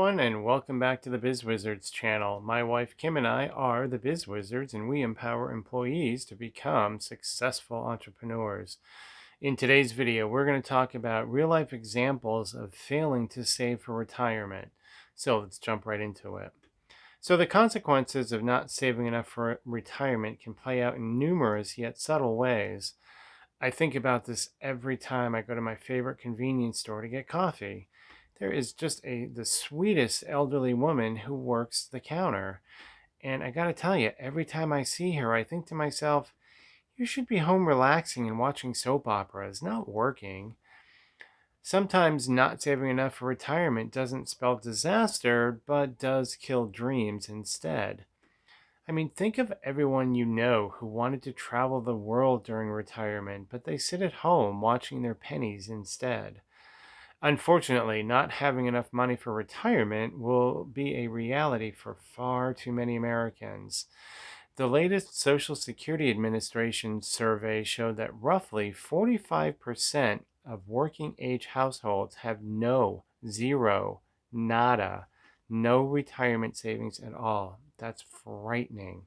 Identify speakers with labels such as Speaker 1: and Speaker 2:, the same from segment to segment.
Speaker 1: everyone, and welcome back to the Biz Wizards channel. My wife Kim and I are the Biz Wizards, and we empower employees to become successful entrepreneurs. In today's video, we're going to talk about real-life examples of failing to save for retirement. So let's jump right into it. So the consequences of not saving enough for retirement can play out in numerous yet subtle ways. I think about this every time I go to my favorite convenience store to get coffee. There is just the sweetest elderly woman who works the counter. And I gotta tell you, every time I see her, I think to myself, you should be home relaxing and watching soap operas, not working. Sometimes not saving enough for retirement doesn't spell disaster, but does kill dreams instead. I mean, think of everyone you know who wanted to travel the world during retirement, but they sit at home watching their pennies instead. Unfortunately, not having enough money for retirement will be a reality for far too many Americans. The latest Social Security Administration survey showed that roughly 45% of working age households have zero, nada, no retirement savings at all. That's frightening.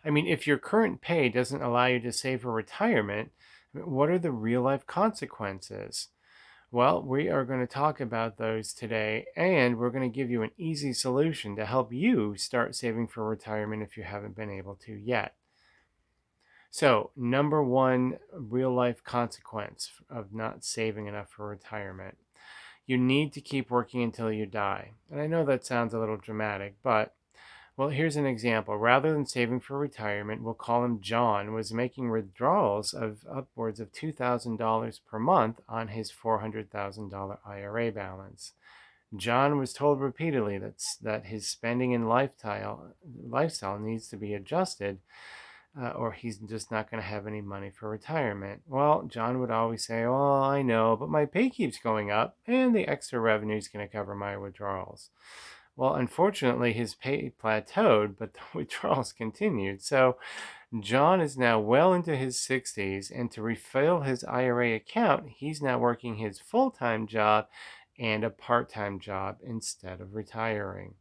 Speaker 1: I mean, if your current pay doesn't allow you to save for retirement, what are the real life consequences? Well, we are going to talk about those today, and we're going to give you an easy solution to help you start saving for retirement if you haven't been able to yet. So, number one real life consequence of not saving enough for retirement. You need to keep working until you die. And I know that sounds a little dramatic, but well, here's an example. Rather than saving for retirement, we'll call him John, was making withdrawals of upwards of $2,000 per month on his $400,000 IRA balance. John was told repeatedly that his spending and lifestyle needs to be adjusted, or he's just not going to have any money for retirement. Well, John would always say, "Oh, I know, but my pay keeps going up, and the extra revenue is going to cover my withdrawals." Well, unfortunately, his pay plateaued, but the withdrawals continued. So John is now well into his 60s, and to refill his IRA account, he's now working his full-time job and a part-time job instead of retiring.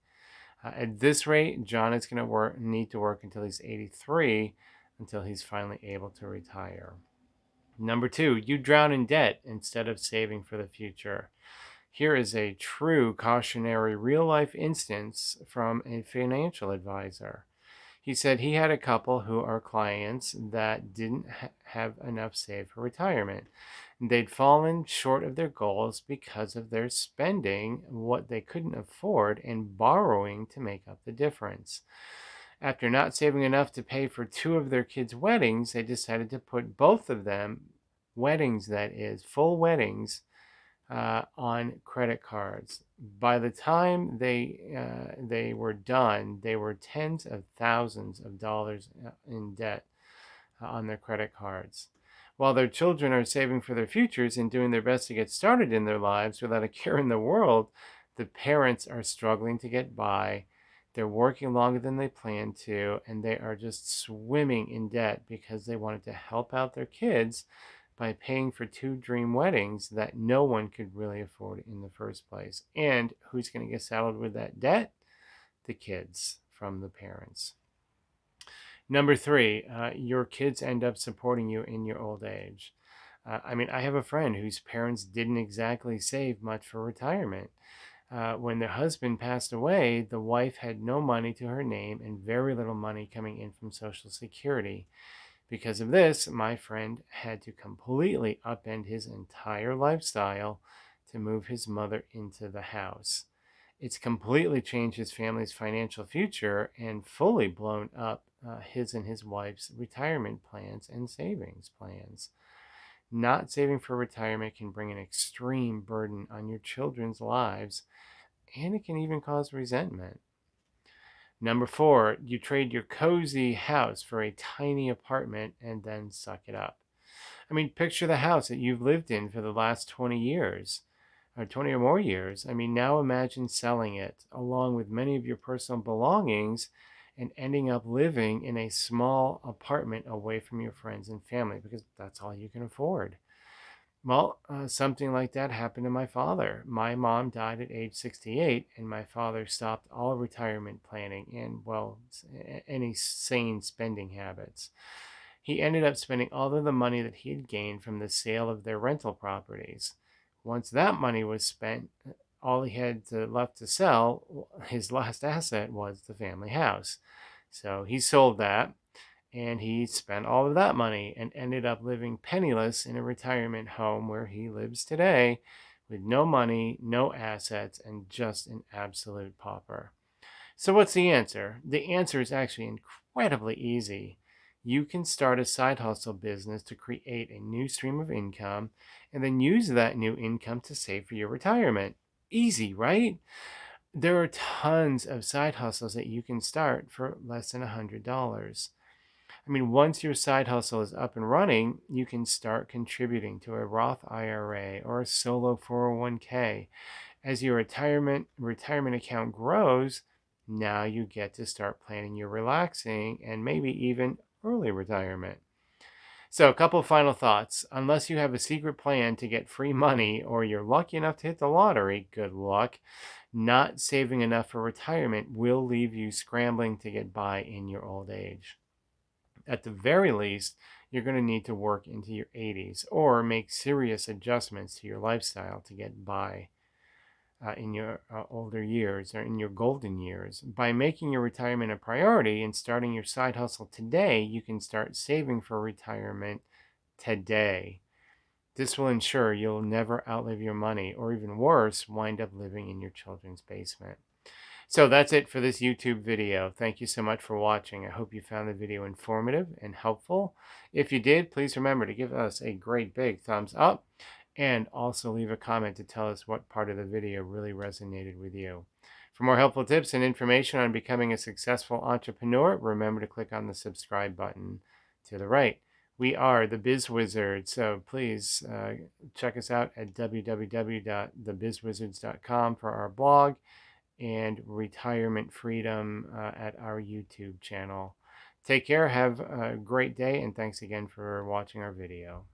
Speaker 1: At this rate, John is going to need to work until he's 83, until he's finally able to retire. Number two, you drown in debt instead of saving for the future. Here is a true cautionary real life instance from a financial advisor. He said he had a couple who are clients that didn't have enough saved for retirement. They'd fallen short of their goals because of their spending what they couldn't afford and borrowing to make up the difference. After not saving enough to pay for two of their kids' weddings, they decided to put both of them, weddings that is, full weddings, on credit cards. By the time they were done, they were tens of thousands of dollars in debt on their credit cards. While their children are saving for their futures and doing their best to get started in their lives without a care in the world, the parents are struggling to get by. They're working longer than they planned to, and they are just swimming in debt because they wanted to help out their kids by paying for two dream weddings that no one could really afford in the first place. And who's going to get saddled with that debt? The kids from the parents. Number three, your kids end up supporting you in your old age. I have a friend whose parents didn't exactly save much for retirement. When their husband passed away, the wife had no money to her name and very little money coming in from Social Security. Because of this, my friend had to completely upend his entire lifestyle to move his mother into the house. It's completely changed his family's financial future and fully blown up his and his wife's retirement plans and savings plans. Not saving for retirement can bring an extreme burden on your children's lives, and it can even cause resentment. Number four, you trade your cozy house for a tiny apartment and then suck it up. Picture the house that you've lived in for the last 20 years, or 20 or more years. Now imagine selling it along with many of your personal belongings and ending up living in a small apartment away from your friends and family because that's all you can afford. Well, something like that happened to my father. My mom died at age 68, and my father stopped all retirement planning and, well, any sane spending habits. He ended up spending all of the money that he had gained from the sale of their rental properties. Once that money was spent, all he had left to sell, his last asset, was the family house. So he sold that, and he spent all of that money and ended up living penniless in a retirement home where he lives today with no money, no assets, and just an absolute pauper. So, what's the answer? The answer is actually incredibly easy. You can start a side hustle business to create a new stream of income and then use that new income to save for your retirement. Easy, right? There are tons of side hustles that you can start for less than $100. I mean, once your side hustle is up and running, you can start contributing to a Roth IRA or a solo 401k. As your retirement account grows, now you get to start planning your relaxing and maybe even early retirement. So, a couple of final thoughts. Unless you have a secret plan to get free money or you're lucky enough to hit the lottery, good luck. Not saving enough for retirement will leave you scrambling to get by in your old age. At the very least, you're going to need to work into your 80s or make serious adjustments to your lifestyle to get by in your older years or in your golden years. By making your retirement a priority and starting your side hustle today, you can start saving for retirement today. This will ensure you'll never outlive your money, or even worse, wind up living in your children's basement. So that's it for this YouTube video. Thank you so much for watching. I hope you found the video informative and helpful. If you did, please remember to give us a great big thumbs up and also leave a comment to tell us what part of the video really resonated with you. For more helpful tips and information on becoming a successful entrepreneur, remember to click on the subscribe button to the right. We are the Biz Wizards, so please check us out at www.thebizwizards.com for our blog and retirement freedom at our YouTube channel. Take care, have a great day, and thanks again for watching our video.